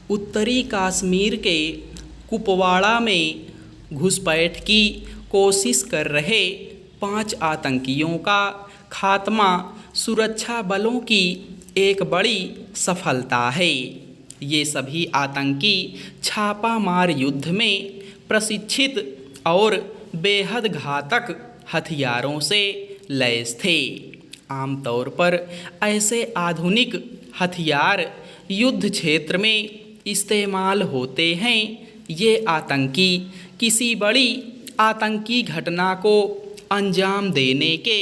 उत्तरी कश्मीर के कुपवाड़ा में घुसपैठ की कोशिश कर रहे 5 आतंकियों का खात्मा सुरक्षा बलों की एक बड़ी सफलता है। ये सभी आतंकी छापामार युद्ध में प्रशिक्षित और बेहद घातक हथियारों से लैस थे। आमतौर पर ऐसे आधुनिक हथियार युद्ध क्षेत्र में इस्तेमाल होते हैं। ये आतंकी किसी बड़ी आतंकी घटना को अंजाम देने के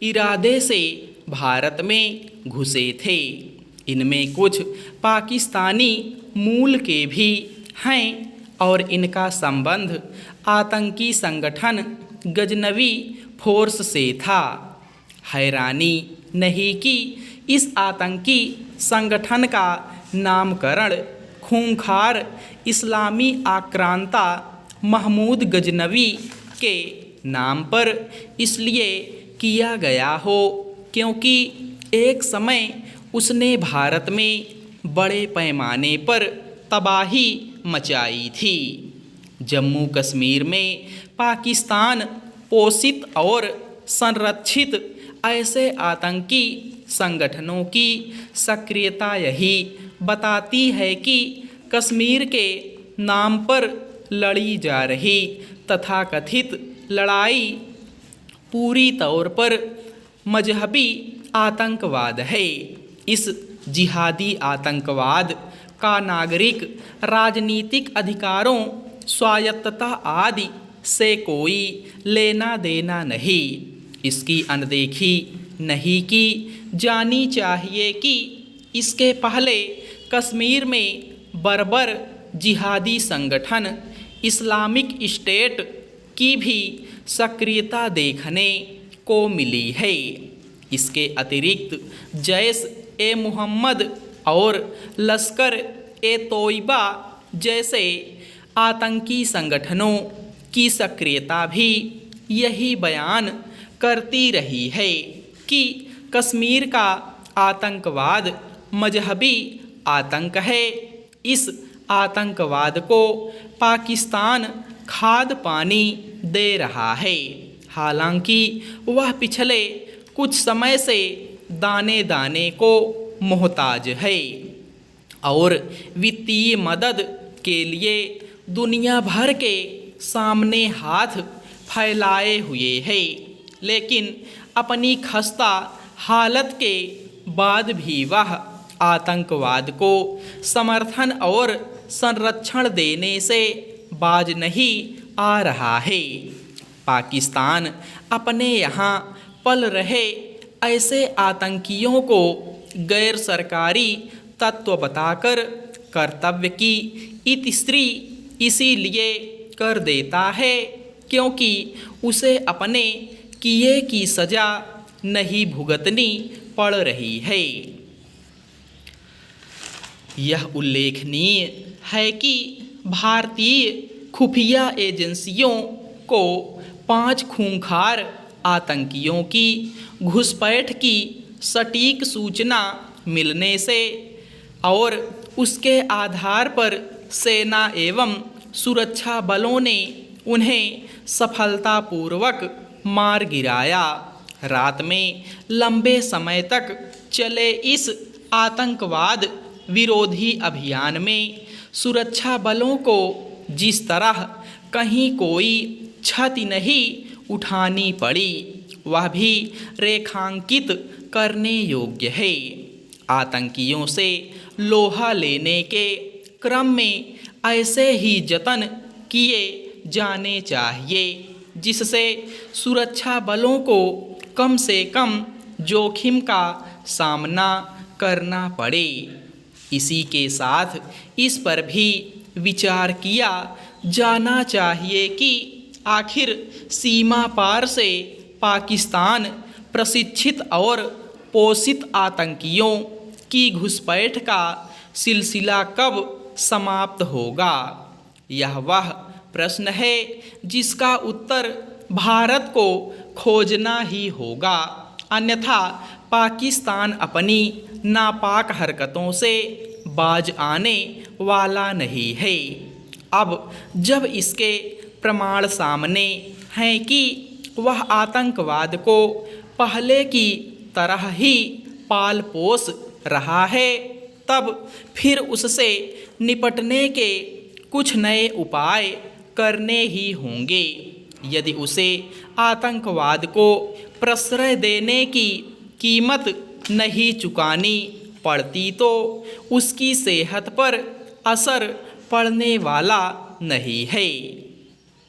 इरादे से भारत में घुसे थे। इनमें कुछ पाकिस्तानी मूल के भी हैं और इनका संबंध आतंकी संगठन गजनवी फोर्स से था। हैरानी नहीं कि इस आतंकी संगठन का नामकरण खूंखार इस्लामी आक्रांता महमूद गजनवी के नाम पर इसलिए किया गया हो क्योंकि एक समय उसने भारत में बड़े पैमाने पर तबाही मचाई थी। जम्मू कश्मीर में पाकिस्तान पोषित और संरक्षित ऐसे आतंकी संगठनों की सक्रियता यही बताती है कि कश्मीर के नाम पर लड़ी जा रही तथाकथित लड़ाई पूरी तौर पर मजहबी आतंकवाद है। इस जिहादी आतंकवाद का नागरिक राजनीतिक अधिकारों, स्वायत्तता आदि से कोई लेना देना नहीं। इसकी अनदेखी नहीं की जानी चाहिए कि इसके पहले कश्मीर में बर्बर जिहादी संगठन इस्लामिक स्टेट की भी सक्रियता देखने को मिली है। इसके अतिरिक्त जैश ए मोहम्मद और लश्कर ए तोयबा जैसे आतंकी संगठनों की सक्रियता भी यही बयान करती रही है कि कश्मीर का आतंकवाद मजहबी आतंक है। इस आतंकवाद को पाकिस्तान खाद पानी दे रहा है। हालांकि वह पिछले कुछ समय से दाने दाने को मोहताज है और वित्तीय मदद के लिए दुनिया भर के सामने हाथ फैलाए हुए है। लेकिन अपनी खस्ता हालत के बाद भी वह आतंकवाद को समर्थन और संरक्षण देने से बाज नहीं आ रहा है। पाकिस्तान अपने यहाँ पल रहे ऐसे आतंकियों को गैर सरकारी तत्व बताकर कर्तव्य की इतिश्री इसीलिए कर देता है क्योंकि उसे अपने किए की सज़ा नहीं भुगतनी पड़ रही है। यह उल्लेखनीय है कि भारतीय खुफिया एजेंसियों को 5 खूंखार आतंकियों की घुसपैठ की सटीक सूचना मिलने से और उसके आधार पर सेना एवं सुरक्षा बलों ने उन्हें सफलतापूर्वक मार गिराया। रात में लंबे समय तक चले इस आतंकवाद विरोधी अभियान में सुरक्षा बलों को जिस तरह कहीं कोई क्षति नहीं उठानी पड़ी वह भी रेखांकित करने योग्य है। आतंकियों से लोहा लेने के क्रम में ऐसे ही जतन किए जाने चाहिए जिससे सुरक्षा बलों को कम से कम जोखिम का सामना करना पड़े। इसी के साथ इस पर भी विचार किया जाना चाहिए कि आखिर सीमा पार से पाकिस्तान प्रशिक्षित और पोषित आतंकियों की घुसपैठ का सिलसिला कब समाप्त होगा। यह वह प्रश्न है जिसका उत्तर भारत को खोजना ही होगा, अन्यथा पाकिस्तान अपनी नापाक हरकतों से बाज आने वाला नहीं है। अब जब इसके प्रमाण सामने हैं कि वह आतंकवाद को पहले की तरह ही पाल पोस रहा है, तब फिर उससे निपटने के कुछ नए उपाय करने ही होंगे। यदि उसे आतंकवाद को प्रश्रय देने की कीमत नहीं चुकानी पड़ती तो उसकी सेहत पर असर पड़ने वाला नहीं है।